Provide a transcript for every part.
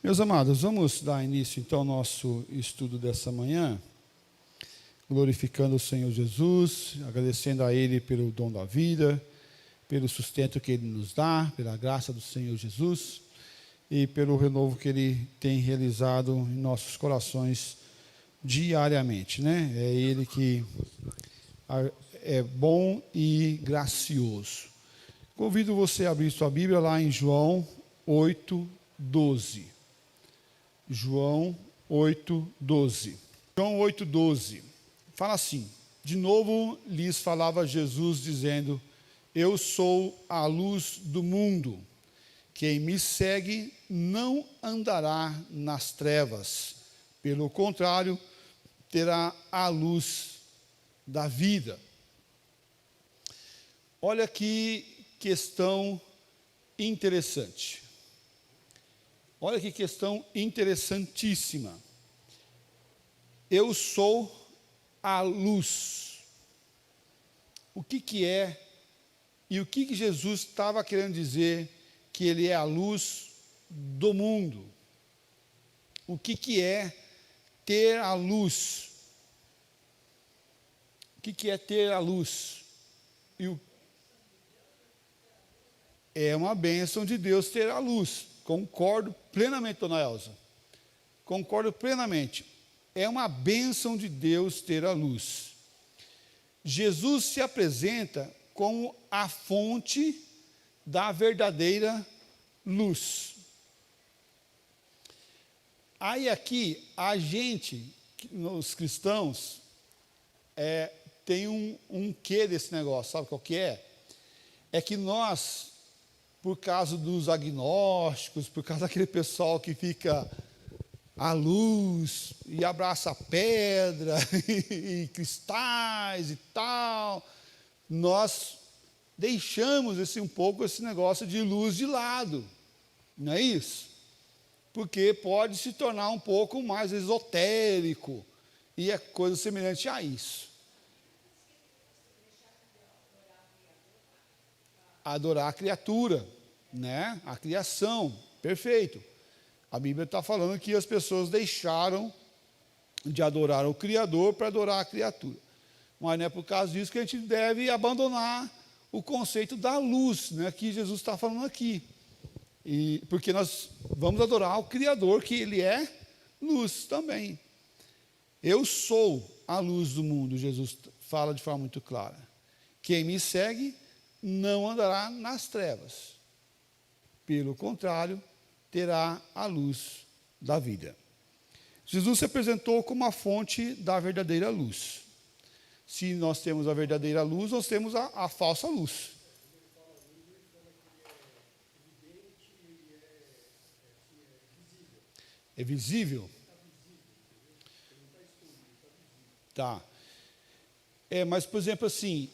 Meus amados, vamos dar início então ao nosso estudo dessa manhã, glorificando o Senhor Jesus, agradecendo a Ele pelo dom da vida, pelo sustento que Ele nos dá, pela graça do Senhor Jesus e pelo renovo que Ele tem realizado em nossos corações diariamente, né? É Ele que é bom e gracioso. Convido você a abrir sua Bíblia lá em João 8:12. João 8:12. João 8:12. Fala assim: de novo lhes falava Jesus, dizendo: eu sou a luz do mundo. Quem me segue não andará nas trevas. Pelo contrário, terá a luz da vida. Olha que questão interessante. Olha que questão interessantíssima. Eu sou a luz. O que é e o que Jesus estava querendo dizer que Ele é a luz do mundo? O que é ter a luz? O que é ter a luz? É uma bênção de Deus ter a luz. Concordo plenamente, dona Elza. Concordo plenamente. É uma bênção de Deus ter a luz. Jesus se apresenta como a fonte da verdadeira luz. Aí aqui, a gente, os cristãos, tem um quê desse negócio, sabe qual que é? É que nós, por causa dos agnósticos, por causa daquele pessoal que fica à luz e abraça pedra e cristais e tal, nós deixamos um pouco esse negócio de luz de lado, não é isso? Porque pode se tornar um pouco mais esotérico e é coisa semelhante a isso. Adorar a criatura, né? A criação, perfeito. A Bíblia está falando que as pessoas deixaram de adorar o Criador para adorar a criatura. Mas não é por causa disso que a gente deve abandonar o conceito da luz, né, que Jesus está falando aqui. Porque nós vamos adorar o Criador, que Ele é luz também. Eu sou a luz do mundo, Jesus fala de forma muito clara. Quem me segue não andará nas trevas. Pelo contrário, terá a luz da vida. Jesus se apresentou como a fonte da verdadeira luz. Se nós temos a verdadeira luz, nós temos a falsa luz. É visível? Tá. Mas, por exemplo, assim,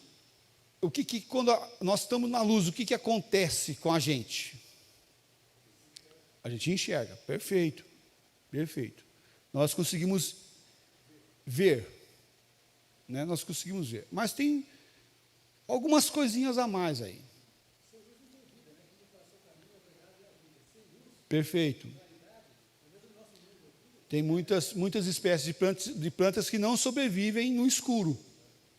quando nós estamos na luz, o que acontece com a gente? A gente enxerga, perfeito, perfeito. Nós conseguimos ver, né? Nós conseguimos ver. Mas tem algumas coisinhas a mais aí. Perfeito. Tem muitas espécies de plantas que não sobrevivem no escuro,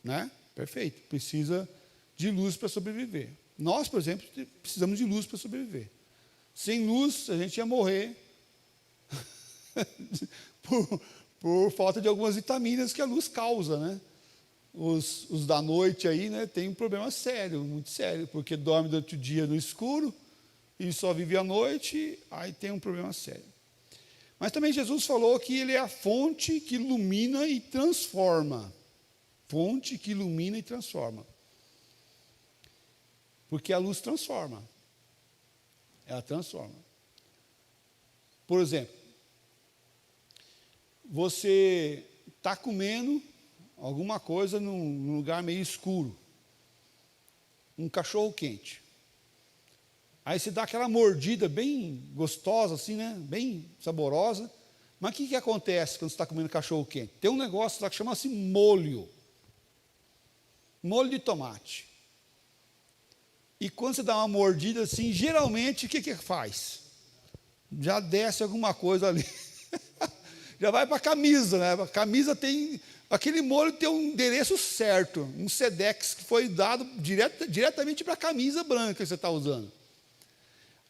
né? Perfeito. Precisa de luz para sobreviver. Nós, por exemplo, precisamos de luz para sobreviver. Sem luz, a gente ia morrer por falta de algumas vitaminas que a luz causa, né? Os da noite aí, né, tem um problema sério, muito sério, porque dorme durante o dia no escuro e só vive à noite, aí tem um problema sério. Mas também Jesus falou que Ele é a fonte que ilumina e transforma. Fonte que ilumina e transforma. Porque a luz transforma. Ela transforma. Por exemplo, você está comendo alguma coisa num lugar meio escuro. Um cachorro quente. Aí você dá aquela mordida bem gostosa, assim, né? Bem saborosa. Mas o que acontece quando você está comendo cachorro quente? Tem um negócio lá que chama-se molho. Molho de tomate. E quando você dá uma mordida assim, geralmente o que faz? já desce alguma coisa ali. Já vai para a camisa, né? A camisa tem, aquele molho tem um endereço certo, um Sedex que foi dado diretamente para a camisa branca que você está usando.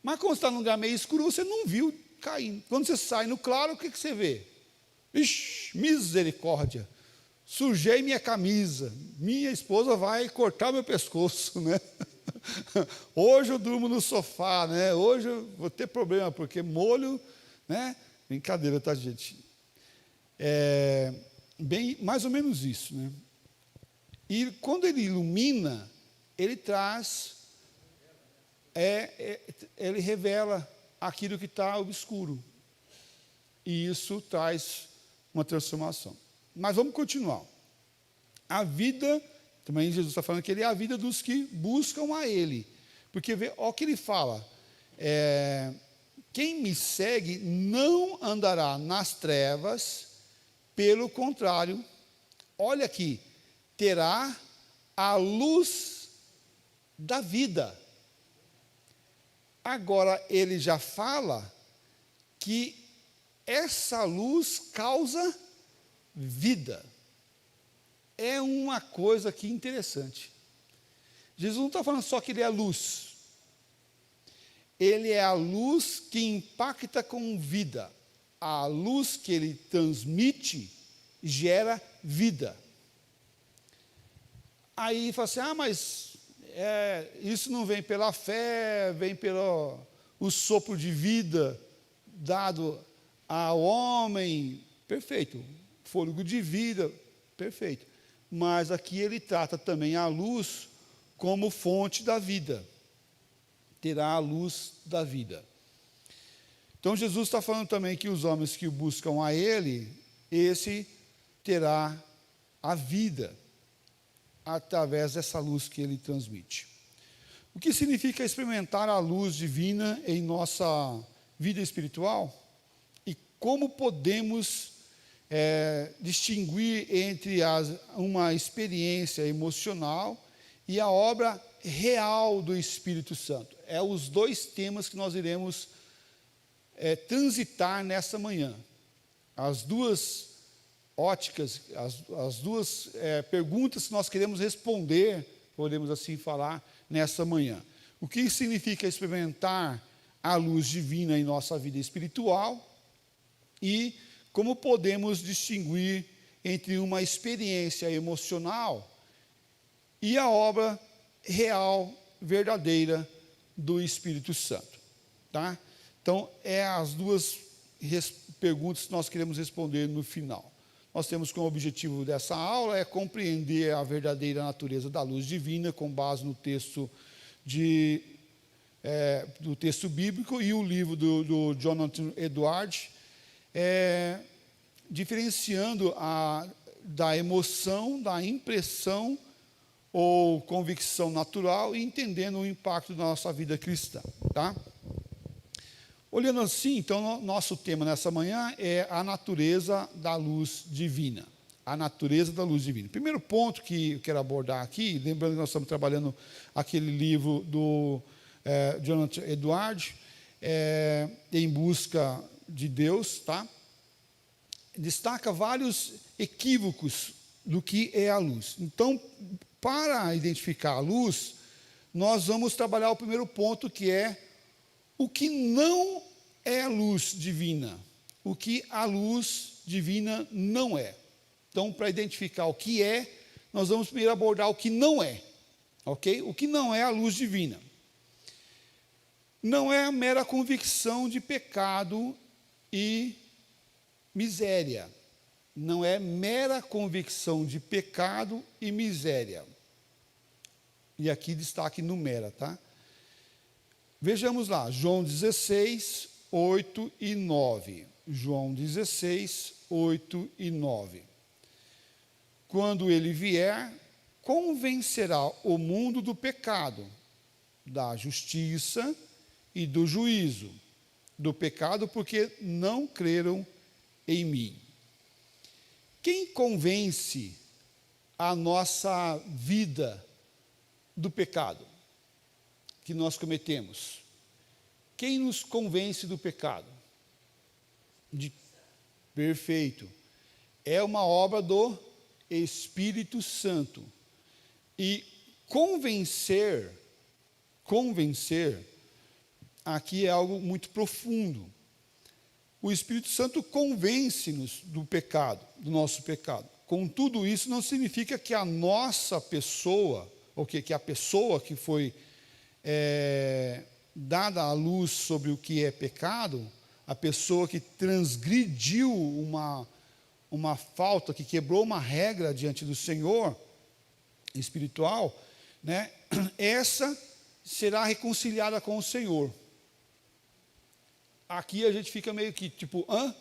Mas quando você está num lugar meio escuro, você não viu caindo. Quando você sai no claro, o que você vê? Ixi, misericórdia, sujei minha camisa, minha esposa vai cortar meu pescoço, né? Hoje eu durmo no sofá, né? Hoje eu vou ter problema, porque molho, né? Brincadeira, tá, gente? Bem, mais ou menos isso, né? E quando ele ilumina, ele traz, ele revela aquilo que está obscuro. E isso traz uma transformação. Mas vamos continuar. A vida, também Jesus está falando que ele é a vida dos que buscam a ele. Porque olha o que ele fala. Quem me segue não andará nas trevas, pelo contrário, olha aqui, terá a luz da vida. Agora ele já fala que essa luz causa vida. É uma coisa aqui interessante. Jesus não está falando só que ele é a luz. Ele é a luz que impacta com vida. A luz que ele transmite gera vida. Aí fala assim, mas isso não vem pela fé, vem pelo o sopro de vida dado ao homem. Perfeito. Fôlego de vida. Perfeito. Mas aqui ele trata também a luz como fonte da vida. Terá a luz da vida. Então Jesus está falando também que os homens que buscam a ele, esse terá a vida através dessa luz que ele transmite. O que significa experimentar a luz divina em nossa vida espiritual? E como podemos distinguir entre uma experiência emocional e a obra real do Espírito Santo? Os dois temas que nós iremos transitar nessa manhã. As duas óticas, as duas perguntas que nós queremos responder, podemos assim falar, nessa manhã. O que significa experimentar a luz divina em nossa vida espiritual e como podemos distinguir entre uma experiência emocional e a obra real, verdadeira do Espírito Santo, tá? Então, as duas perguntas que nós queremos responder no final. Nós temos como objetivo dessa aula compreender a verdadeira natureza da luz divina, com base no texto do texto bíblico e o livro do Jonathan Edwards, diferenciando da emoção, da impressão ou convicção natural e entendendo o impacto da nossa vida cristã, tá? Olhando assim, então, nosso tema nessa manhã é a natureza da luz divina. A natureza da luz divina. Primeiro ponto que eu quero abordar aqui, lembrando que nós estamos trabalhando aquele livro do Jonathan Edwards, Em Busca de Deus, tá? Destaca vários equívocos do que é a luz. Então, para identificar a luz, nós vamos trabalhar o primeiro ponto, que é o que não é a luz divina, o que a luz divina não é. Então, para identificar o que é, nós vamos primeiro abordar o que não é, ok? O que não é a luz divina. Não é a mera convicção de pecado e miséria. Não é mera convicção de pecado e miséria. E aqui destaque no mera, tá? Vejamos lá, João 16, 8 e 9. João 16, 8 e 9. Quando ele vier, convencerá o mundo do pecado, da justiça e do juízo. Do pecado, porque não creram em mim. Quem convence a nossa vida do pecado que nós cometemos? Quem nos convence do pecado? Perfeito. É uma obra do Espírito Santo. E convencer, aqui é algo muito profundo. O Espírito Santo convence-nos do pecado, do nosso pecado. Contudo, isso não significa que a nossa pessoa, ou que a pessoa que foi dada à luz sobre o que é pecado, a pessoa que transgrediu uma falta, que quebrou uma regra diante do Senhor espiritual, né, essa será reconciliada com o Senhor. Aqui a gente fica meio que tipo, hã?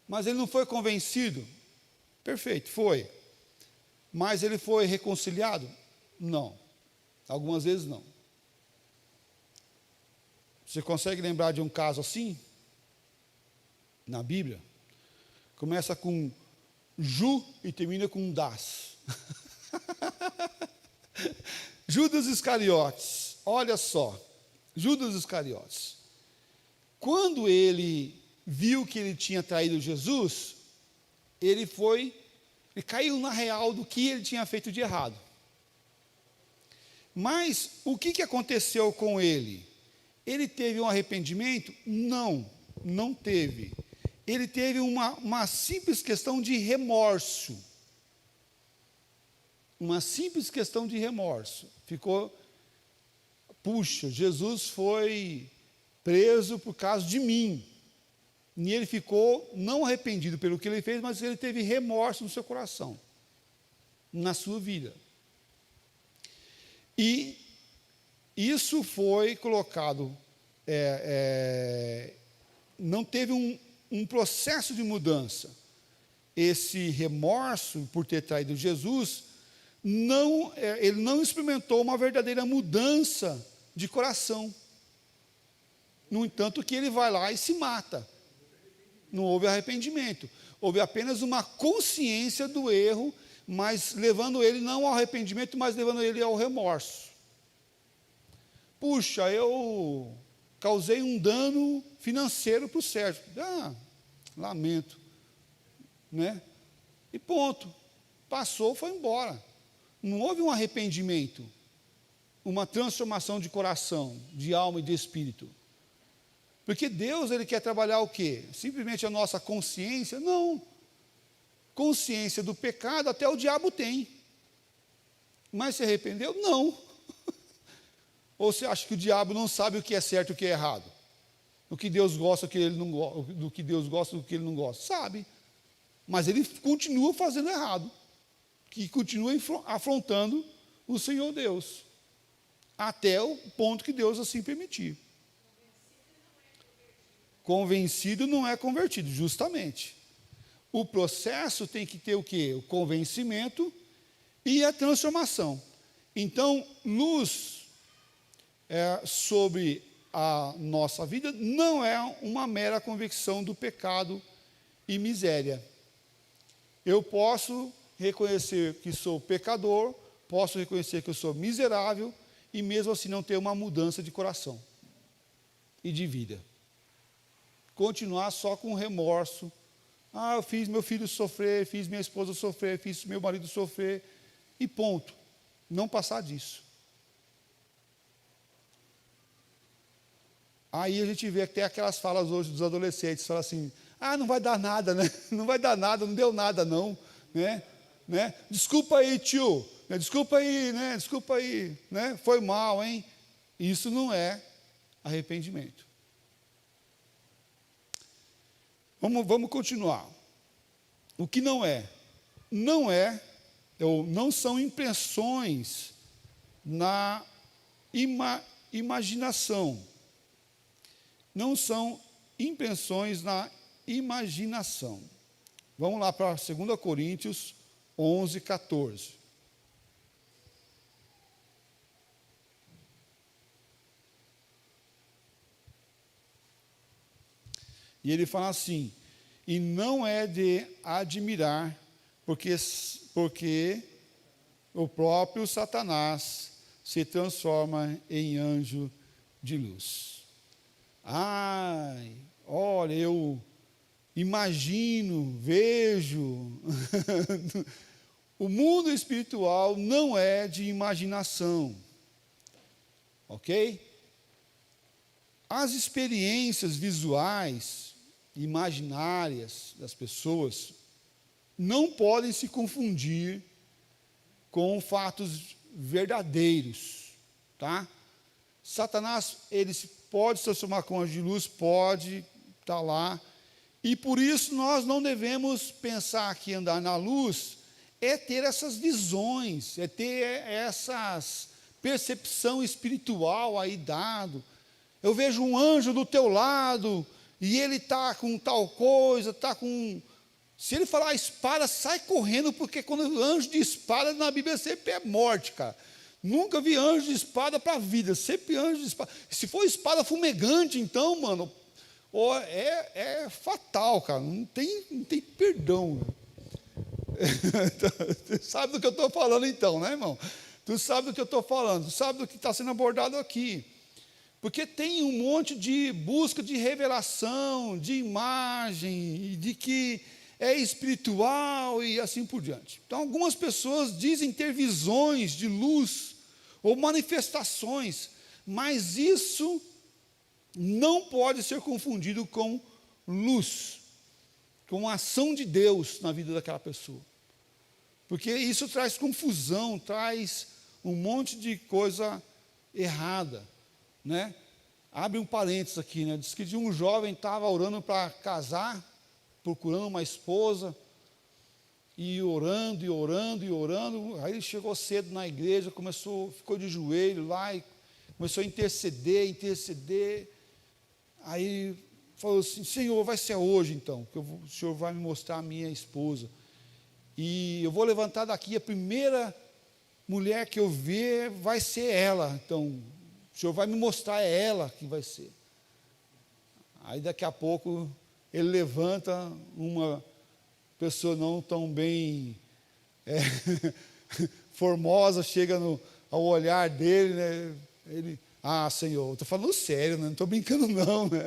Mas ele não foi convencido? Perfeito, foi. Mas ele foi reconciliado? Não. Algumas vezes não. Você consegue lembrar de um caso assim? Na Bíblia? Começa com Ju e termina com Das. Judas Iscariotes, olha só. Judas Iscariotes. Quando ele viu que ele tinha traído Jesus, ele caiu na real do que ele tinha feito de errado. Mas o que aconteceu com ele? Ele teve um arrependimento? Não teve. Ele teve uma simples questão de remorso. Uma simples questão de remorso. Puxa, Jesus foi preso por causa de mim. E ele ficou não arrependido pelo que ele fez, mas ele teve remorso no seu coração, na sua vida. E isso foi colocado, não teve um processo de mudança. Esse remorso por ter traído Jesus, ele não experimentou uma verdadeira mudança de coração. No entanto, que ele vai lá e se mata. Não houve arrependimento. Houve apenas uma consciência do erro, mas levando ele não ao arrependimento, mas levando ele ao remorso. Puxa, eu causei um dano financeiro para o Sérgio. Lamento. Né? E ponto. Passou, foi embora. Não houve um arrependimento, uma transformação de coração, de alma e de espírito. Porque Deus, Ele quer trabalhar o quê? Simplesmente a nossa consciência? Não. Consciência do pecado até o diabo tem. Mas se arrependeu? Não. Ou você acha que o diabo não sabe o que é certo e o que é errado? O que Deus gosta, o que ele não gosta, do que Deus gosta, do que ele não gosta? Sabe. Mas ele continua fazendo errado. Que continua afrontando o Senhor Deus. Até o ponto que Deus assim permitir. Convencido não é convertido, justamente. O processo tem que ter o quê? O convencimento e a transformação. Então, luz sobre a nossa vida não é uma mera convicção do pecado e miséria. Eu posso reconhecer que sou pecador, posso reconhecer que eu sou miserável e mesmo assim não ter uma mudança de coração e de vida. Continuar só com remorso. Eu fiz meu filho sofrer, fiz minha esposa sofrer, fiz meu marido sofrer, e ponto. Não passar disso. Aí a gente vê até aquelas falas hoje dos adolescentes, falam assim, não vai dar nada, né? Não vai dar nada, não deu nada não, né? Desculpa aí, tio, desculpa aí, né? Desculpa aí, né? Foi mal, hein? Isso não é arrependimento. Vamos continuar. O que não é? Não são impressões na imaginação. Não são impressões na imaginação. Vamos lá para 2 Coríntios 11, 14. E ele fala assim, e não é de admirar, porque o próprio Satanás se transforma em anjo de luz. Ai, olha, eu imagino, vejo. O mundo espiritual não é de imaginação, ok? As experiências visuais, imaginárias das pessoas não podem se confundir com fatos verdadeiros, tá? Satanás, ele pode se transformar com anjo de luz, pode estar lá, e por isso nós não devemos pensar que andar na luz é ter essas visões, é ter essas percepção espiritual aí dado. Eu vejo um anjo do teu lado, e ele está com tal coisa, está com... Se ele falar espada, sai correndo, porque quando anjo de espada na Bíblia sempre é morte, cara. Nunca vi anjo de espada para a vida, sempre anjo de espada. Se for espada fumegante, então, mano, é fatal, cara, não tem perdão. Tu sabe do que eu estou falando então, né, irmão? Tu sabe do que eu estou falando, tu sabe do que está sendo abordado aqui. Porque tem um monte de busca de revelação, de imagem, de que é espiritual e assim por diante. Então, algumas pessoas dizem ter visões de luz ou manifestações, mas isso não pode ser confundido com luz, com a ação de Deus na vida daquela pessoa. Porque isso traz confusão, traz um monte de coisa errada, né? Abre um parênteses aqui, né? Diz que um jovem estava orando para casar, procurando uma esposa, e orando, e orando, e orando. Aí ele chegou cedo na igreja, ficou de joelho lá, e começou a interceder. Aí falou assim: Senhor, vai ser hoje então, que o Senhor vai me mostrar a minha esposa. E eu vou levantar daqui, a primeira mulher que eu ver vai ser ela. Então, o Senhor vai me mostrar, é ela que vai ser. Aí daqui a pouco ele levanta uma pessoa não tão bem formosa, chega ao olhar dele, né? Ele, Senhor, estou falando sério, né? Não estou brincando não, né?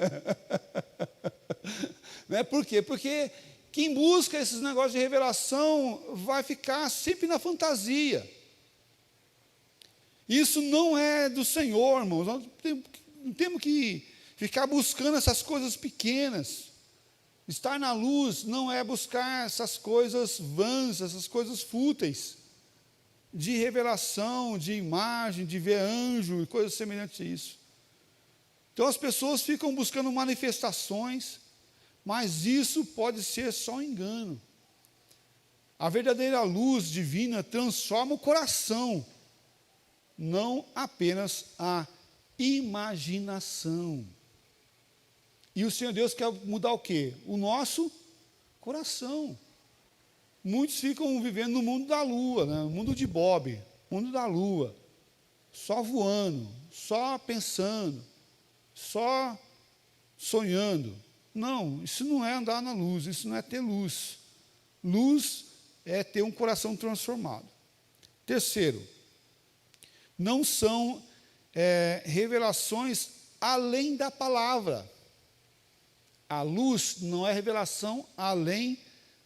Né? Por quê? Porque quem busca esses negócios de revelação vai ficar sempre na fantasia. Isso não é do Senhor, irmãos. Nós não temos que ficar buscando essas coisas pequenas. Estar na luz não é buscar essas coisas vãs, essas coisas fúteis, de revelação, de imagem, de ver anjo e coisas semelhantes a isso. Então as pessoas ficam buscando manifestações, mas isso pode ser só engano. A verdadeira luz divina transforma o coração, não apenas a imaginação. E o Senhor Deus quer mudar o quê? O nosso coração. Muitos ficam vivendo no mundo da lua, né? No mundo de Bob, mundo da lua, só voando, só pensando, só sonhando. Não, isso não é andar na luz, isso não é ter luz. Luz é ter um coração transformado. Terceiro, não são revelações além da palavra. A luz não é revelação além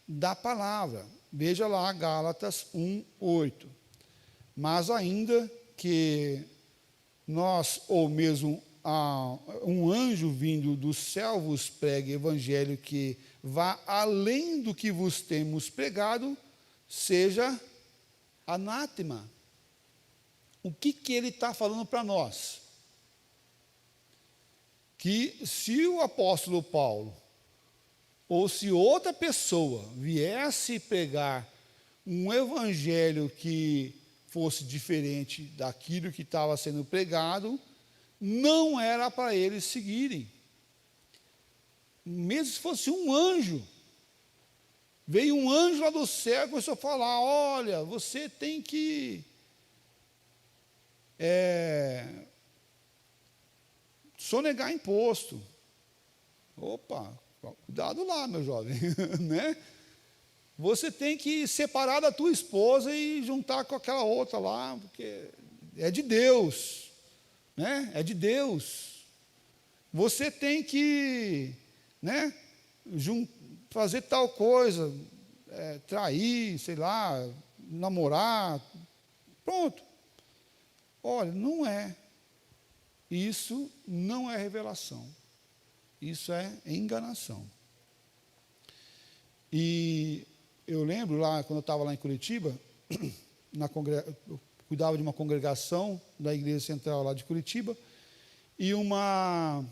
da palavra. Veja lá Gálatas 1:8. Mas ainda que nós, ou mesmo um anjo vindo do céu vos pregue evangelho que vá além do que vos temos pregado, seja anátema. O que ele está falando para nós? Que se o apóstolo Paulo, ou se outra pessoa viesse pregar um evangelho que fosse diferente daquilo que estava sendo pregado, não era para eles seguirem. Mesmo se fosse um anjo. Veio um anjo lá do céu e começou a falar: olha, você tem que sonegar imposto. Opa, cuidado lá, meu jovem, né? Você tem que separar da tua esposa e juntar com aquela outra lá, porque é de Deus, né? É de Deus. você tem que, né, fazer tal coisa, trair, sei lá, namorar, pronto. Olha, não é. Isso não é revelação. Isso é enganação. E eu lembro lá, quando eu estava lá em Curitiba, eu cuidava de uma congregação da Igreja Central lá de Curitiba, e uma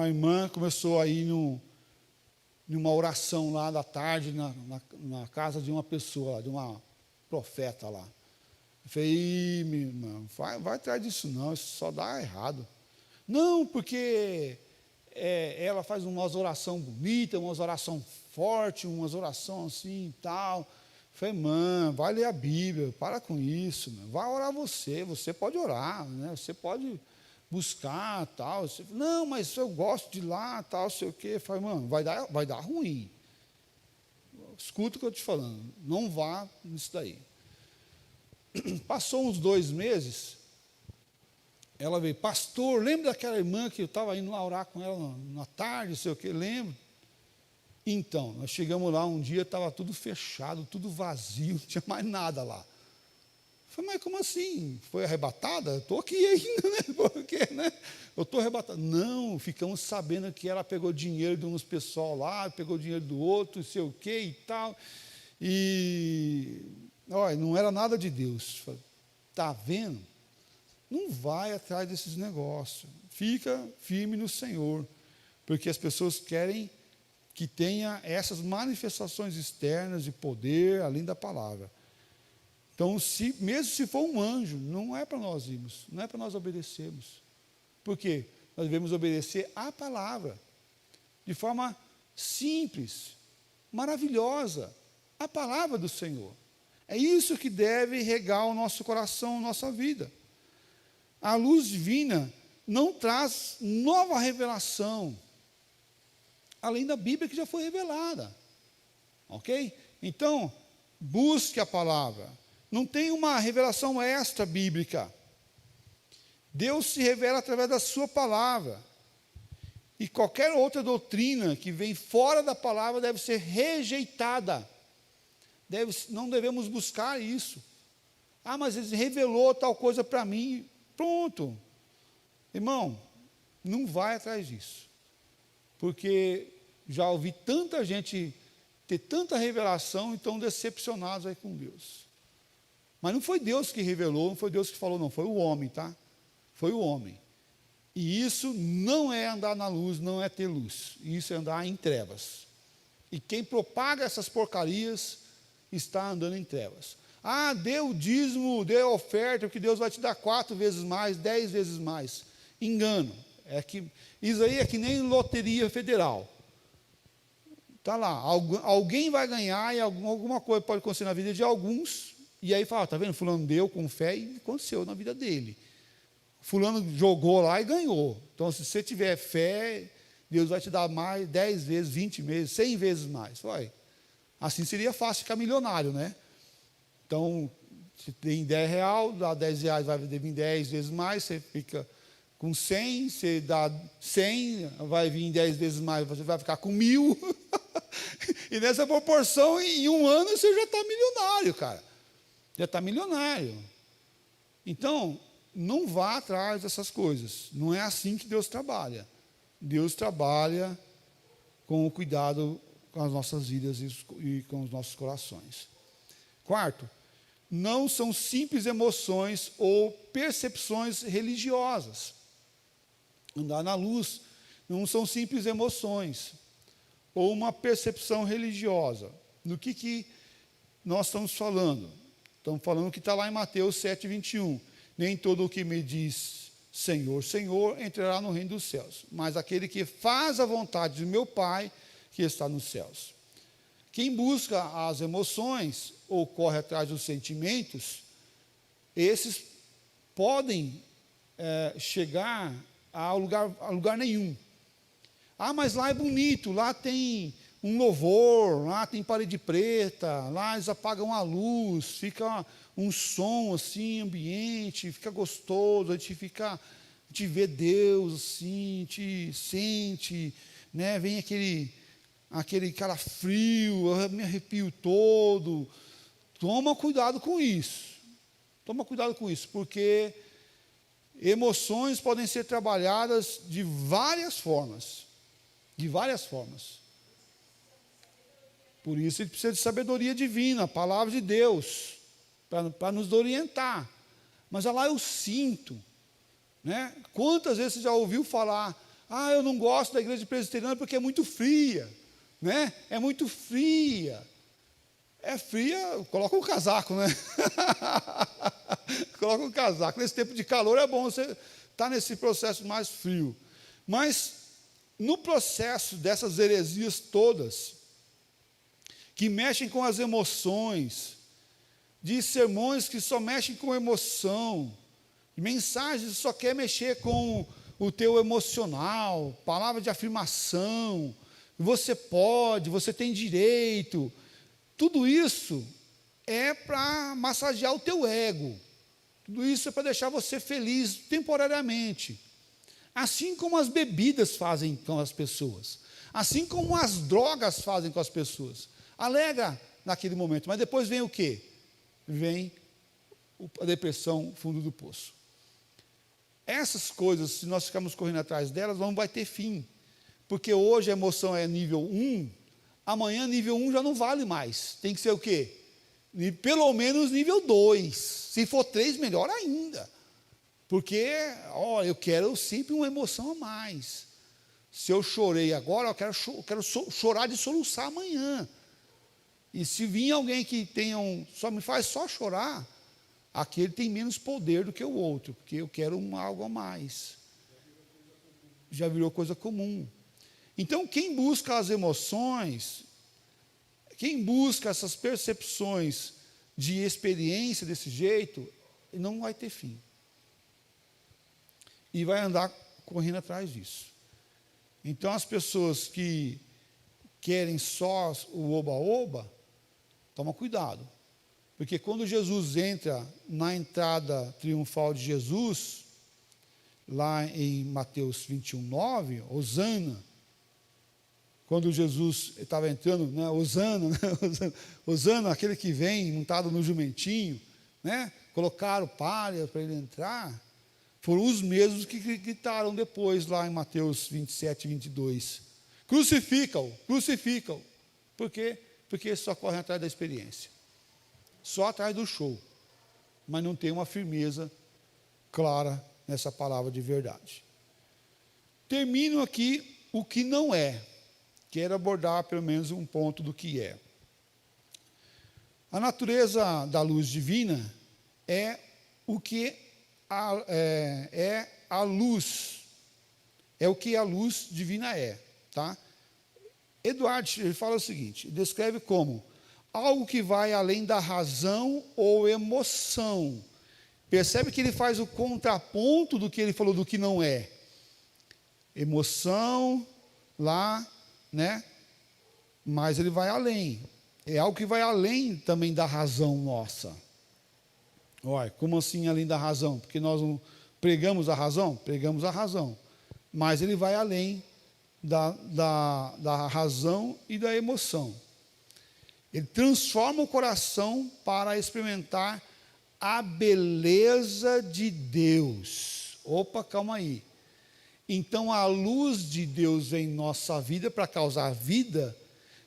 irmã começou a ir numa oração lá da tarde, na casa de uma pessoa, de uma profeta lá. Eu falei, minha irmã, vai atrás disso não, isso só dá errado. Não, porque ela faz umas orações bonitas, umas orações fortes, umas orações assim e tal. Eu falei, irmã, vai ler a Bíblia, para com isso, vai orar você pode orar, né? Você pode buscar, tal. Não, mas eu gosto de ir lá, tal, sei o quê. Eu falei, mano, vai dar ruim. Escuta o que eu estou te falando, não vá nisso daí. Passou uns 2 meses, ela veio, pastor, lembra daquela irmã que eu estava indo lá orar com ela na tarde, sei o quê, lembro? Então, nós chegamos lá um dia, estava tudo fechado, tudo vazio, não tinha mais nada lá. Eu falei, mas como assim? Foi arrebatada? Estou aqui ainda, né? Porque, né? Eu estou arrebatada. Não, ficamos sabendo que ela pegou dinheiro de uns pessoal lá, pegou dinheiro do outro, sei o quê e tal. E, olha, não era nada de Deus. Está vendo? Não vai atrás desses negócios. Fica firme no Senhor. Porque as pessoas querem que tenha essas manifestações externas de poder, além da palavra. Então, mesmo se for um anjo, não é para nós irmos, não é para nós obedecermos. Por quê? Nós devemos obedecer à palavra, de forma simples, maravilhosa, a palavra do Senhor. É isso que deve regar o nosso coração, a nossa vida. A luz divina não traz nova revelação, além da Bíblia que já foi revelada. Ok? Então, busque a palavra. Não tem uma revelação extra bíblica. Deus se revela através da sua palavra. E qualquer outra doutrina que vem fora da palavra deve ser rejeitada. Não devemos buscar isso. Ah, mas ele revelou tal coisa para mim. Pronto. Irmão, não vai atrás disso. Porque já ouvi tanta gente ter tanta revelação e estão decepcionados aí com Deus. Mas não foi Deus que revelou, não foi Deus que falou, não, foi o homem, tá? Foi o homem. E isso não é andar na luz, não é ter luz. Isso é andar em trevas. E quem propaga essas porcarias está andando em trevas. Ah, dê o dízimo, dê a oferta, porque Deus vai te dar 4 vezes mais, 10 vezes mais. Engano. Isso aí é que nem loteria federal. Está lá, alguém vai ganhar e alguma coisa pode acontecer na vida de alguns. E aí fala, está vendo, fulano deu com fé e aconteceu na vida dele. Fulano jogou lá e ganhou. Então, se você tiver fé, Deus vai te dar mais, 10 vezes, 20 vezes, 100 vezes mais. Vai. Assim seria fácil ficar milionário, né? Então, se tem 10 reais, dá 10 reais, vai vir 10 vezes mais, você fica com 100, você dá 100, vai vir 10 vezes mais, você vai ficar com 1.000. E nessa proporção, em um ano, você já está milionário, cara. Já está milionário. Então, não vá atrás dessas coisas. Não é assim que Deus trabalha. Deus trabalha com o cuidado com as nossas vidas e com os nossos corações. Quarto, não são simples emoções ou percepções religiosas. Andar na luz não são simples emoções ou uma percepção religiosa. Do que nós estamos falando? Estamos falando que está lá em Mateus 7:21. Nem todo o que me diz Senhor, Senhor, entrará no reino dos céus, mas aquele que faz a vontade do meu Pai que está nos céus. Quem busca as emoções ou corre atrás dos sentimentos, esses podem chegar a lugar nenhum. Ah, mas lá é bonito, lá tem um louvor, lá tem parede preta, lá eles apagam a luz, fica um som assim, ambiente, fica gostoso, a gente fica gente vê Deus assim, a gente sente, né? Vem aquele calafrio, eu me arrepio todo. Toma cuidado com isso. Toma cuidado com isso, porque emoções podem ser trabalhadas de várias formas. De várias formas. Por isso ele precisa de sabedoria divina, a palavra de Deus, para nos orientar. Mas olha lá, eu sinto, né? Quantas vezes você já ouviu falar, eu não gosto da igreja presbiteriana porque é muito fria, né? É muito fria. É fria, coloca um casaco, né? Coloca um casaco. Nesse tempo de calor é bom você estar nesse processo mais frio. Mas, no processo dessas heresias todas, que mexem com as emoções, de sermões que só mexem com emoção, mensagens que só quer mexer com o teu emocional, palavra de afirmação, você pode, você tem direito, tudo isso é para massagear o teu ego, tudo isso é para deixar você feliz temporariamente, assim como as bebidas fazem com as pessoas, assim como as drogas fazem com as pessoas, alegra naquele momento, mas depois vem o quê? Vem a depressão, fundo do poço. Essas coisas, se nós ficarmos correndo atrás delas, não vai ter fim, porque hoje a emoção é nível 1, amanhã nível 1 já não vale mais, tem que ser o quê? Pelo menos nível 2, se for 3, melhor ainda, porque, eu quero sempre uma emoção a mais, se eu chorei agora, eu quero chorar de soluçar amanhã, e se vir alguém que só me faz só chorar, aquele tem menos poder do que o outro, porque eu quero algo a mais, já virou coisa comum. Então, quem busca as emoções, quem busca essas percepções de experiência desse jeito, não vai ter fim. E vai andar correndo atrás disso. Então, as pessoas que querem só o oba-oba, toma cuidado. Porque quando Jesus entra na entrada triunfal de Jesus, lá em Mateus 21:9, Hosana, quando Jesus estava entrando, né, Hosana, Hosana, aquele que vem montado no jumentinho, né, colocaram palha para ele entrar, foram os mesmos que gritaram depois lá em Mateus 27:22, crucifica-o, crucifica-o. Por quê? Porque só correm atrás da experiência, só atrás do show, mas não tem uma firmeza clara nessa palavra de verdade. Termino aqui o que não é. Quero abordar pelo menos um ponto do que é. A natureza da luz divina é o que é a luz, é o que a luz divina é, tá? Eduardo, ele fala o seguinte, descreve como algo que vai além da razão ou emoção. Percebe que ele faz o contraponto do que ele falou do que não é. Emoção, lá, né? Mas ele vai além. É algo que vai além também da razão nossa. Olha, como assim além da razão? Porque nós não pregamos a razão? Pregamos a razão. Mas ele vai além da razão e da emoção. Ele transforma o coração para experimentar a beleza de Deus. Opa, calma aí. Então a luz de Deus em nossa vida para causar vida,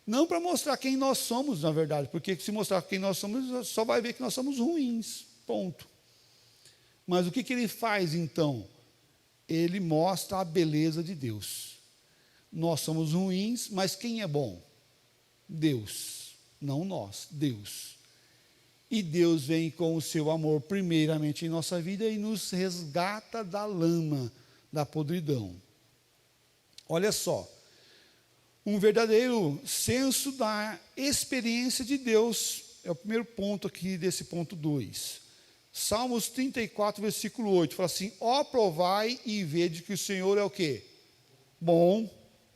não para mostrar quem nós somos, na verdade, porque se mostrar quem nós somos, só vai ver que nós somos ruins, ponto. Mas o que ele faz então? Ele mostra a beleza de Deus. Nós somos ruins, mas quem é bom? Deus, não nós, Deus. E Deus vem com o seu amor primeiramente em nossa vida e nos resgata da lama, da podridão. Olha só, um verdadeiro senso da experiência de Deus, é o primeiro ponto aqui desse ponto 2. Salmos 34, versículo 8, fala assim, provai e vede que o Senhor é o quê? Bom,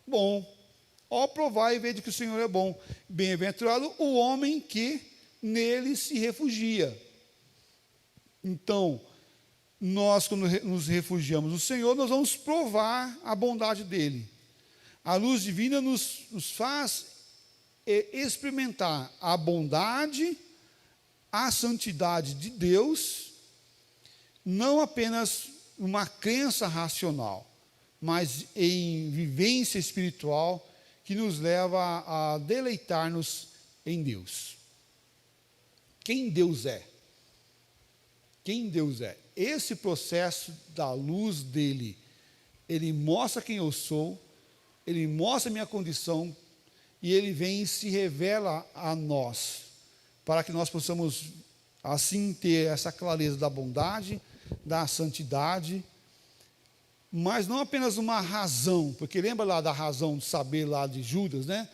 bom. Provai e vede que o Senhor é bom. Bem-aventurado o homem que nele se refugia. Então, nós, quando nos refugiamos no Senhor, nós vamos provar a bondade dEle. A luz divina nos faz experimentar a bondade, a santidade de Deus, não apenas uma crença racional, mas em vivência espiritual que nos leva a deleitar-nos em Deus. Quem Deus é? Quem Deus é? Esse processo da luz dele, ele mostra quem eu sou, ele mostra a minha condição, e ele vem e se revela a nós, para que nós possamos assim ter essa clareza da bondade, da santidade, mas não apenas uma razão, porque lembra lá da razão de saber lá de Judas, né?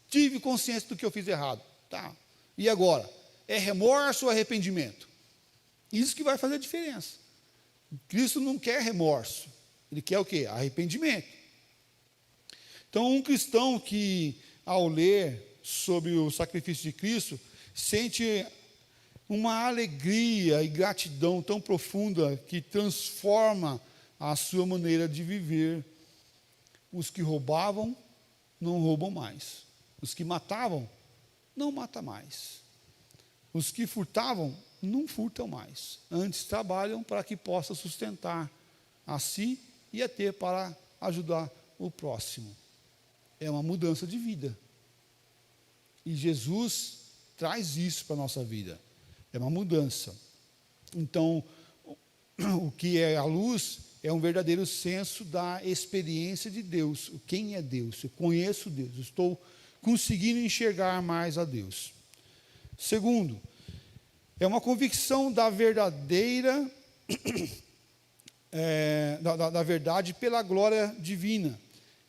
Tive consciência do que eu fiz errado. Tá. E agora? É remorso ou arrependimento? Isso que vai fazer a diferença. Cristo não quer remorso. Ele quer o quê? Arrependimento. Então, um cristão que, ao ler sobre o sacrifício de Cristo, sente uma alegria e gratidão tão profunda que transforma a sua maneira de viver. Os que roubavam, não roubam mais. Os que matavam, não matam mais. Os que furtavam, não furtam mais. Antes trabalham para que possa sustentar a si e a ter para ajudar o próximo. É uma mudança de vida. E Jesus traz isso para a nossa vida. É uma mudança. Então, o que é a luz é um verdadeiro senso da experiência de Deus. Quem é Deus? Eu conheço Deus. Eu estou conseguindo enxergar mais a Deus. Segundo, é uma convicção da verdadeira, da verdade pela glória divina.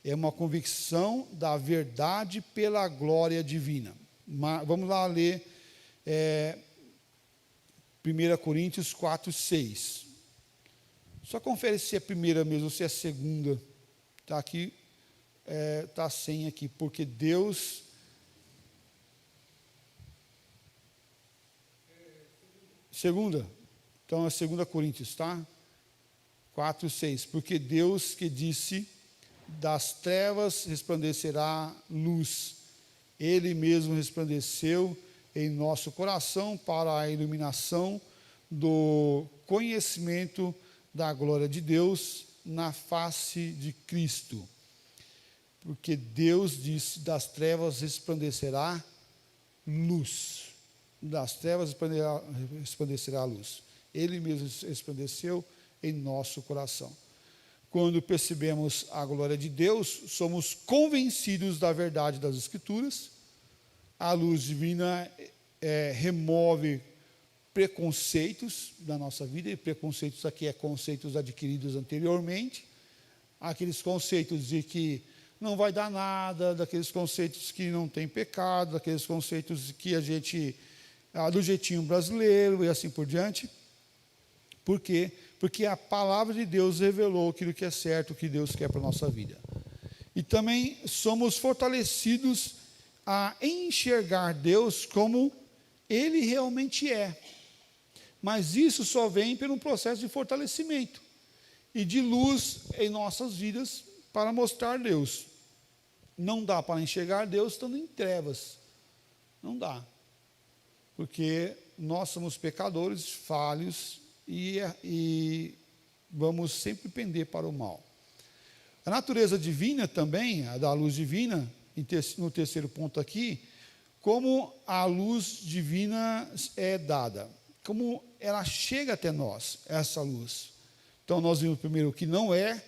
É uma convicção da verdade pela glória divina. Vamos lá ler 1 Coríntios 4, 6. Só confere se é a primeira mesmo ou se é a segunda. Está aqui, está sem aqui, porque Deus... Segunda, então é 2 Coríntios, tá? 4, 6. Porque Deus que disse, das trevas resplandecerá luz. Ele mesmo resplandeceu em nosso coração para a iluminação do conhecimento da glória de Deus na face de Cristo. Porque Deus disse, das trevas resplandecerá luz. Das trevas resplandecerá a luz. Ele mesmo resplandeceu em nosso coração. Quando percebemos a glória de Deus, somos convencidos da verdade das Escrituras. A luz divina remove preconceitos da nossa vida, e preconceitos aqui conceitos adquiridos anteriormente, aqueles conceitos de que não vai dar nada, daqueles conceitos que não tem pecado, daqueles conceitos que a gente... do jeitinho brasileiro e assim por diante. Por quê? Porque a palavra de Deus revelou aquilo que é certo, o que Deus quer para a nossa vida. E também somos fortalecidos a enxergar Deus como Ele realmente é. Mas isso só vem por um processo de fortalecimento e de luz em nossas vidas para mostrar Deus. Não dá para enxergar Deus estando em trevas. Não dá. Porque nós somos pecadores, falhos, e vamos sempre pender para o mal. A natureza divina também, a da luz divina, no terceiro ponto aqui, como a luz divina é dada, como ela chega até nós, essa luz. Então nós vimos primeiro o que não é,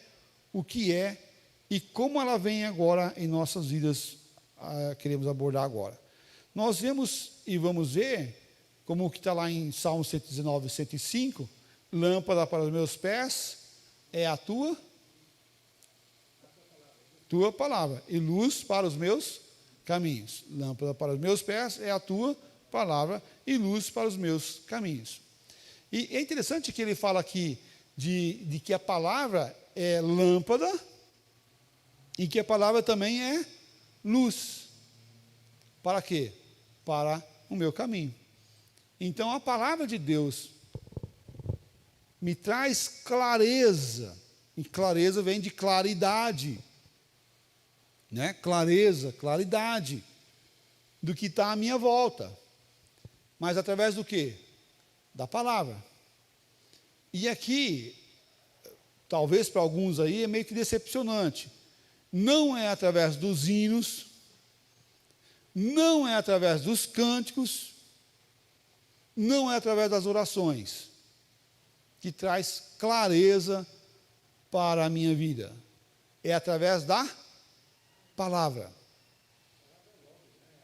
o que é, e como ela vem agora em nossas vidas, queremos abordar agora. Nós vemos e vamos ver, como o que está lá em Salmo 119, 105, lâmpada para os meus pés é a tua palavra, e luz para os meus caminhos. Lâmpada para os meus pés é a tua palavra, e luz para os meus caminhos. E é interessante que ele fala aqui de que a palavra é lâmpada, e que a palavra também é luz. Para quê? Para o meu caminho. Então, a palavra de Deus me traz clareza, e clareza vem de claridade, né? Clareza, claridade do que está à minha volta, mas através do quê? Da palavra. E aqui, talvez para alguns aí é meio que decepcionante, não é através dos hinos, não é através dos cânticos, não é através das orações que traz clareza para a minha vida. É através da palavra.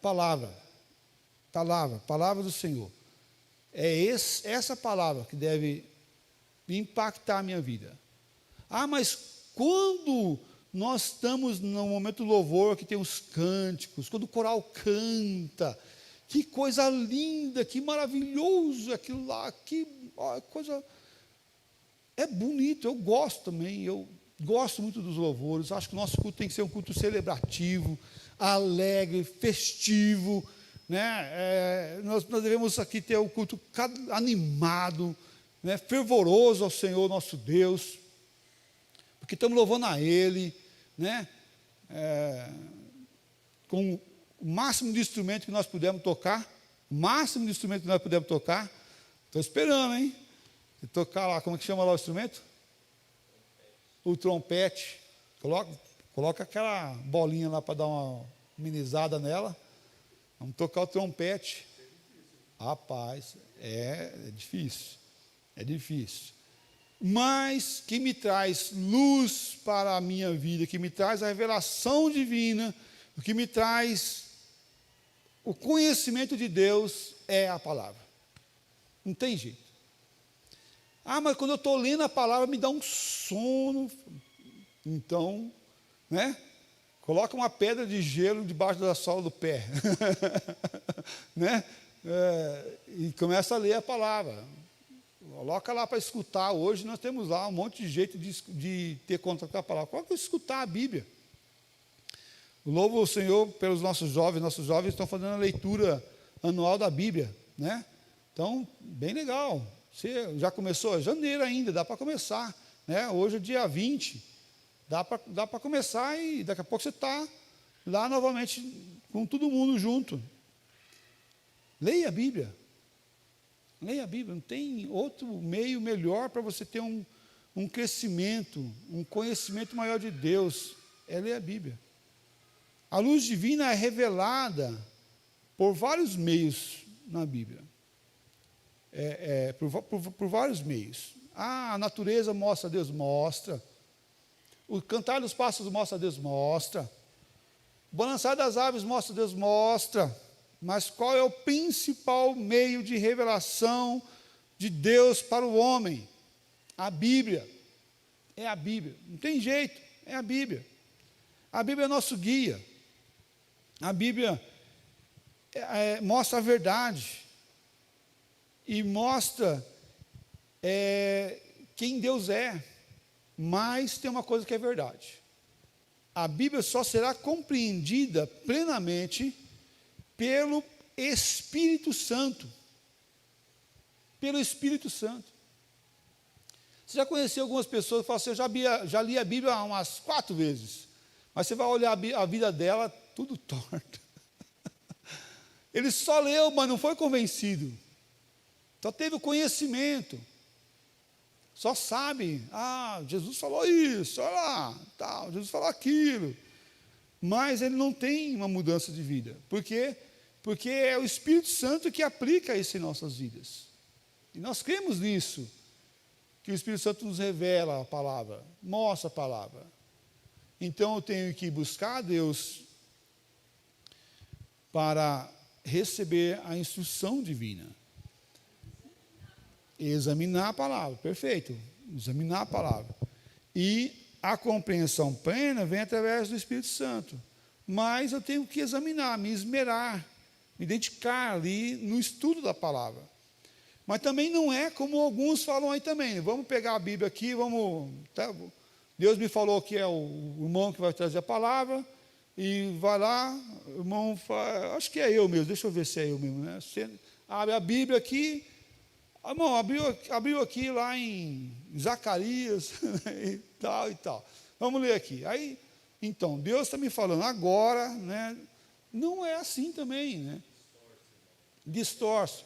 Palavra do Senhor. É essa palavra que deve impactar a minha vida. Ah, mas quando nós estamos no momento do louvor, que tem os cânticos, quando o coral canta, que coisa linda, que maravilhoso aquilo lá, que coisa... É bonito, eu gosto também, eu gosto muito dos louvores, acho que o nosso culto tem que ser um culto celebrativo, alegre, festivo, né? Nós devemos aqui ter um culto animado, né? Fervoroso ao Senhor nosso Deus, porque estamos louvando a Ele, né? Com o máximo de instrumento que nós pudermos tocar, estou esperando, hein? E tocar lá, como é que chama lá o instrumento? O trompete. Coloca aquela bolinha lá para dar uma minimizada nela. Vamos tocar o trompete. Rapaz, é difícil. É difícil. Mas que me traz luz para a minha vida, que me traz a revelação divina, o que me traz o conhecimento de Deus é a palavra. Não tem jeito. Ah, mas quando eu estou lendo a palavra me dá um sono. Então, né? Coloca uma pedra de gelo debaixo da sola do pé. Né? E começa a ler a palavra. Coloca lá para escutar. Hoje nós temos lá um monte de jeito de ter contato com a palavra. Coloca para escutar a Bíblia. Louvo o Senhor pelos nossos jovens estão fazendo a leitura anual da Bíblia, né? Então, bem legal. Você já começou? Janeiro ainda, dá para começar, né? Hoje é dia 20, dá para começar e daqui a pouco você está lá novamente com todo mundo junto. Leia a Bíblia, não tem outro meio melhor para você ter um crescimento, um conhecimento maior de Deus, é ler a Bíblia. A luz divina é revelada por vários meios na Bíblia. Por vários meios. A natureza mostra a Deus, mostra. O cantar dos pássaros mostra a Deus, mostra. O balançar das aves mostra a Deus, mostra. Mas qual é o principal meio de revelação de Deus para o homem? A Bíblia. É a Bíblia. Não tem jeito, é a Bíblia. A Bíblia é nosso guia. A Bíblia mostra a verdade. E mostra quem Deus é. Mas tem uma coisa que é verdade. A Bíblia só será compreendida plenamente pelo Espírito Santo. Pelo Espírito Santo. Você já conheceu algumas pessoas que falam assim, eu já li a Bíblia umas 4 vezes. Mas você vai olhar a vida dela, tudo torto. Ele só leu, mas não foi convencido. Só teve o conhecimento. Só sabe, Jesus falou isso, olha lá, tal, Jesus falou aquilo. Mas ele não tem uma mudança de vida. Por quê? Porque é o Espírito Santo que aplica isso em nossas vidas. E nós cremos nisso, que o Espírito Santo nos revela a palavra, mostra a palavra. Então eu tenho que buscar a Deus para receber a instrução divina. Examinar a palavra, perfeito, examinar a palavra. E a compreensão plena vem através do Espírito Santo. Mas eu tenho que examinar, me esmerar, me dedicar ali no estudo da palavra. Mas também não é como alguns falam aí também. Vamos pegar a Bíblia aqui, Deus me falou que é o irmão que vai trazer a palavra, e vai lá, o irmão fala, acho que é eu mesmo, deixa eu ver se é eu mesmo, né? Você abre a Bíblia aqui, Irmão, abriu aqui lá em Zacarias e tal e tal. Vamos ler aqui. Aí, então, Deus está me falando agora, né? Não é assim também, né? Distorce.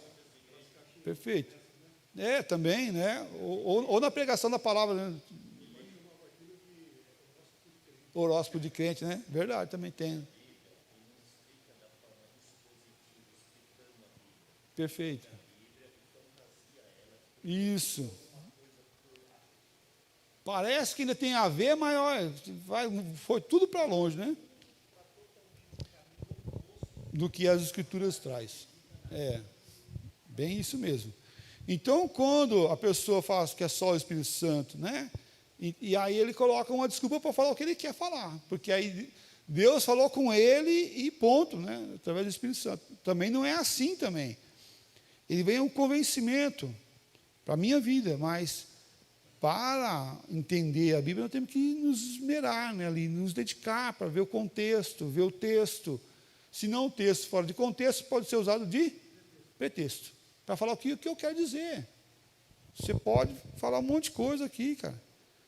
Perfeito. É, também, né? Ou na pregação da palavra, né? Horóscopo de crente, né? Verdade, também tem. Perfeito. Isso. Parece que ainda tem a ver, mas olha, foi tudo para longe, né? Do que as Escrituras traz. É, bem isso mesmo. Então, quando a pessoa fala que é só o Espírito Santo, né? E aí ele coloca uma desculpa para falar o que ele quer falar, porque aí Deus falou com ele e ponto, né? Através do Espírito Santo. Também não é assim também. Ele vem um convencimento para a minha vida, mas para entender a Bíblia nós temos que nos esmerar, né, ali, nos dedicar para ver o contexto, ver o texto. Se não o texto fora de contexto, pode ser usado de pretexto, para falar o que eu quero dizer. Você pode falar um monte de coisa aqui, cara,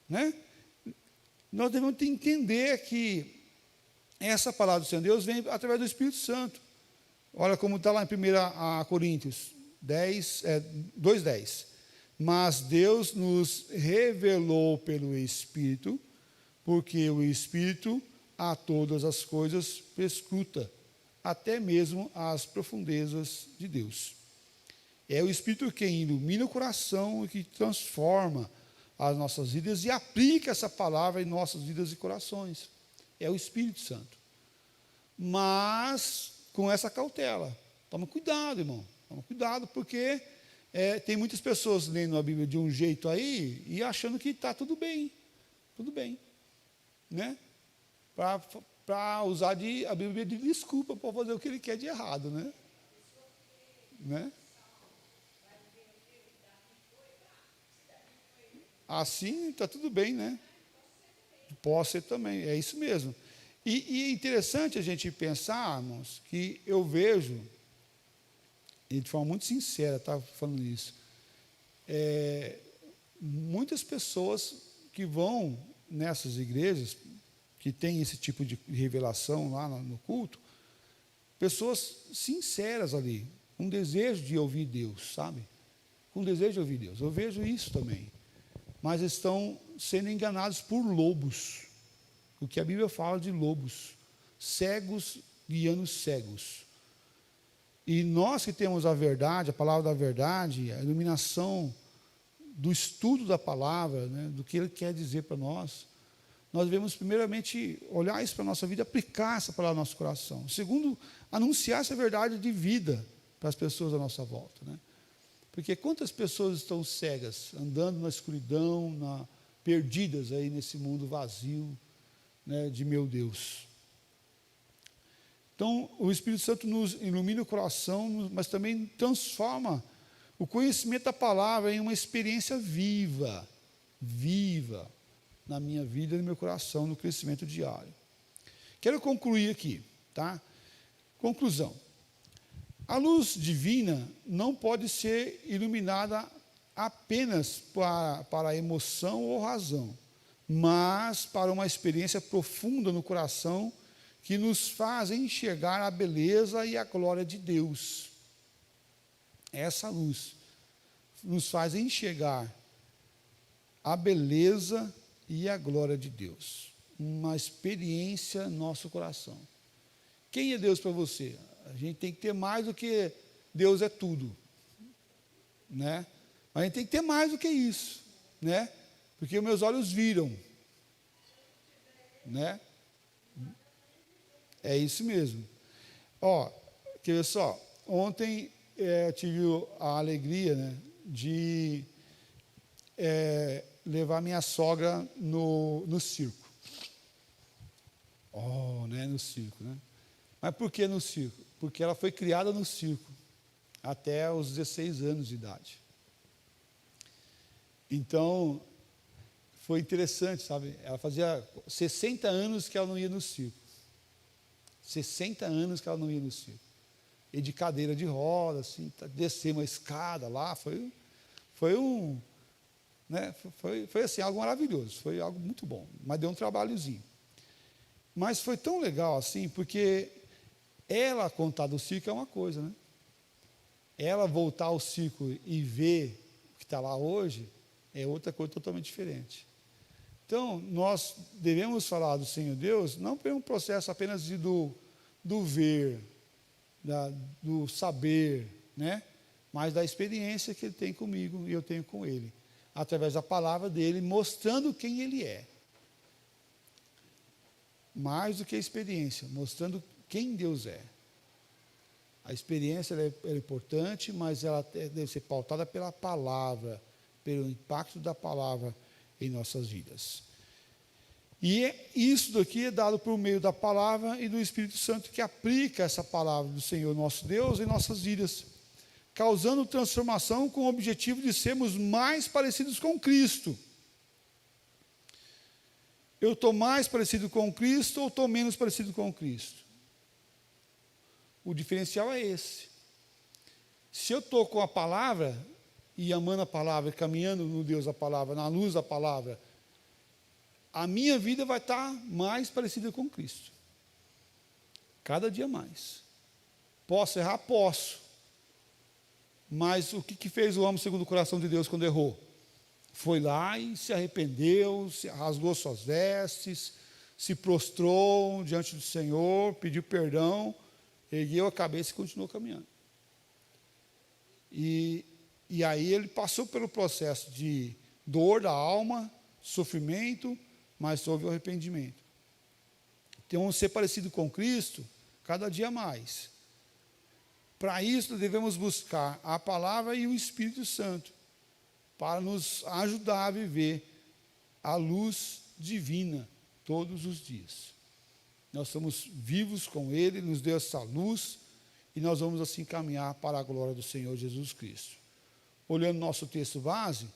né? Nós devemos entender que essa palavra do Senhor Deus vem através do Espírito Santo. Olha como está lá em 1 Coríntios 2:10. Mas Deus nos revelou pelo Espírito, porque o Espírito a todas as coisas perscruta, até mesmo as profundezas de Deus. É o Espírito quem ilumina o coração e que transforma as nossas vidas e aplica essa palavra em nossas vidas e corações. É o Espírito Santo. Mas com essa cautela. Toma cuidado, irmão. Toma cuidado, porque tem muitas pessoas lendo a Bíblia de um jeito aí e achando que está tudo bem, né? Para usar a Bíblia de desculpa para fazer o que ele quer de errado, né? Assim está tudo bem, né? Posso ser também, é isso mesmo. E é interessante a gente pensar, irmãos, que eu vejo, e de forma muito sincera, estava falando isso, muitas pessoas que vão nessas igrejas, que tem esse tipo de revelação lá no culto, pessoas sinceras ali, com desejo de ouvir Deus, sabe? Com desejo de ouvir Deus. Eu vejo isso também. Mas estão sendo enganados por lobos. O que a Bíblia fala de lobos, cegos guiando cegos. E nós que temos a verdade, a palavra da verdade, a iluminação do estudo da palavra, né, do que ele quer dizer para nós, nós devemos primeiramente olhar isso para a nossa vida, aplicar essa palavra no nosso coração. Segundo, anunciar essa verdade de vida para as pessoas à nossa volta, né? Porque quantas pessoas estão cegas, andando na escuridão, perdidas aí nesse mundo vazio, né, de meu Deus. Então, o Espírito Santo nos ilumina o coração, mas também transforma o conhecimento da palavra em uma experiência viva na minha vida e no meu coração, no crescimento diário. Quero concluir aqui, tá? Conclusão. A luz divina não pode ser iluminada apenas para a emoção ou razão, mas para uma experiência profunda no coração que nos faz enxergar a beleza e a glória de Deus. Essa luz nos faz enxergar a beleza e a glória de Deus. Uma experiência no nosso coração. Quem é Deus para você? A gente tem que ter mais do que Deus é tudo, né? Mas a gente tem que ter mais do que isso, né? Porque meus olhos viram, né? É isso mesmo. Ó, quer ver só? Ontem eu tive a alegria, né, de levar minha sogra no circo. Oh, né, no circo, né? Mas por que no circo? Porque ela foi criada no circo até os 16 anos de idade. Então, foi interessante, sabe? Ela fazia 60 anos que ela não ia no circo. 60 anos que ela não ia no circo. E de cadeira de roda, assim, descer uma escada lá, foi foi né, foi assim, algo maravilhoso, foi algo muito bom, mas deu um trabalhozinho. Mas foi tão legal assim, porque ela contar do circo é uma coisa, né? Ela voltar ao circo e ver o que está lá hoje é outra coisa totalmente diferente. Então, nós devemos falar do Senhor Deus, não por um processo apenas do ver, do saber, né? Mas da experiência que Ele tem comigo e eu tenho com Ele, através da palavra dEle, mostrando quem Ele é. Mais do que a experiência, mostrando quem Deus é. A experiência ela é importante, mas ela deve ser pautada pela palavra, pelo impacto da palavra em nossas vidas. E isso daqui é dado por meio da palavra e do Espírito Santo, que aplica essa palavra do Senhor nosso Deus em nossas vidas, causando transformação com o objetivo de sermos mais parecidos com Cristo. Eu estou mais parecido com Cristo ou estou menos parecido com Cristo? O diferencial é esse. Se eu estou com a palavra, e amando a palavra, caminhando no Deus da palavra, na luz da palavra, a minha vida vai estar mais parecida com Cristo. Cada dia mais. Posso errar? Posso. Mas o que fez o homem segundo o coração de Deus quando errou? Foi lá e se arrependeu, rasgou suas vestes, se prostrou diante do Senhor, pediu perdão, ergueu a cabeça e continuou caminhando. E aí ele passou pelo processo de dor da alma, sofrimento, mas houve o arrependimento. Então, ser parecido com Cristo, cada dia mais. Para isso, devemos buscar a palavra e o Espírito Santo, para nos ajudar a viver a luz divina todos os dias. Nós somos vivos com Ele, nos deu essa luz, e nós vamos assim caminhar para a glória do Senhor Jesus Cristo. Olhando nosso texto base,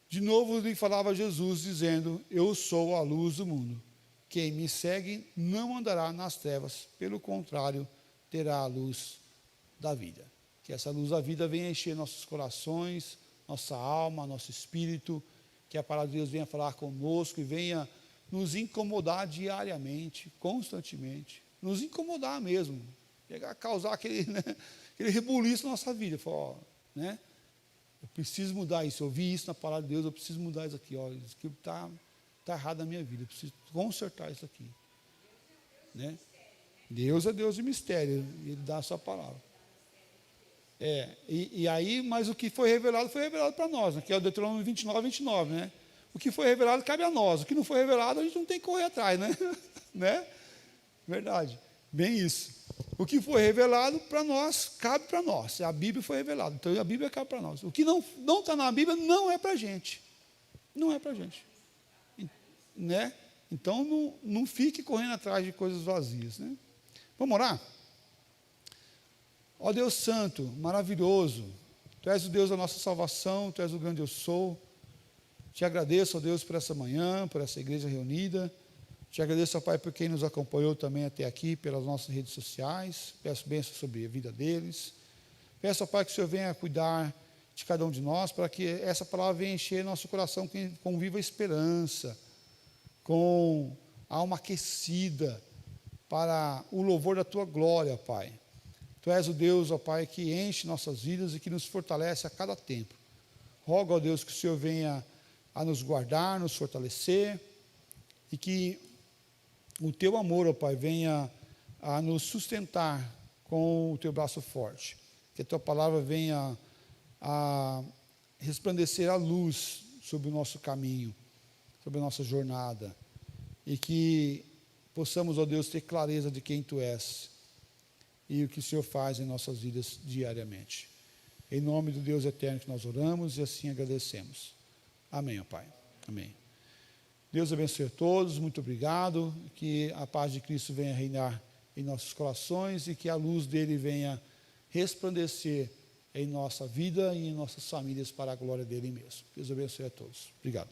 de novo lhe falava Jesus, dizendo: eu sou a luz do mundo. Quem me segue não andará nas trevas, pelo contrário, terá a luz da vida. Que essa luz da vida venha encher nossos corações, nossa alma, nosso espírito, que a palavra de Deus venha falar conosco e venha nos incomodar diariamente, constantemente, nos incomodar mesmo, pegar, causar aquele rebuliço na nossa vida, falar, ó, né? Eu preciso mudar isso, eu vi isso na palavra de Deus, eu preciso mudar isso aqui, ó, isso aqui está errado na minha vida, eu preciso consertar isso aqui. Né? Deus é Deus de mistério, Ele dá a sua palavra. E aí, mas o que foi revelado para nós, né? Que é o Deuteronômio 29, né? O que foi revelado cabe a nós, o que não foi revelado a gente não tem que correr atrás, né? Né? Verdade, bem isso. O que foi revelado para nós, cabe para nós. A Bíblia foi revelada, então a Bíblia cabe para nós. O que não está na Bíblia não é para a gente. Não é para a gente. Né? Então não fique correndo atrás de coisas vazias. Né? Vamos orar? Ó Deus Santo, maravilhoso, Tu és o Deus da nossa salvação, Tu és o grande eu sou. Te agradeço, ó Deus, por essa manhã, por essa igreja reunida. Te agradeço, ó Pai, por quem nos acompanhou também até aqui, pelas nossas redes sociais. Peço bênção sobre a vida deles. Peço, ó Pai, que o Senhor venha cuidar de cada um de nós, para que essa palavra venha encher nosso coração com viva esperança, com alma aquecida, para o louvor da Tua glória, Pai. Tu és o Deus, ó Pai, que enche nossas vidas e que nos fortalece a cada tempo. Rogo, ó Deus, que o Senhor venha a nos guardar, nos fortalecer, e que o Teu amor, ó Pai, venha a nos sustentar com o Teu braço forte. Que a Tua palavra venha a resplandecer a luz sobre o nosso caminho, sobre a nossa jornada, e que possamos, ó Deus, ter clareza de quem Tu és e o que o Senhor faz em nossas vidas diariamente. Em nome do Deus eterno que nós oramos e assim agradecemos. Amém, ó Pai. Amém. Deus abençoe a todos, muito obrigado, que a paz de Cristo venha reinar em nossos corações e que a luz dele venha resplandecer em nossa vida e em nossas famílias para a glória dele mesmo. Deus abençoe a todos. Obrigado.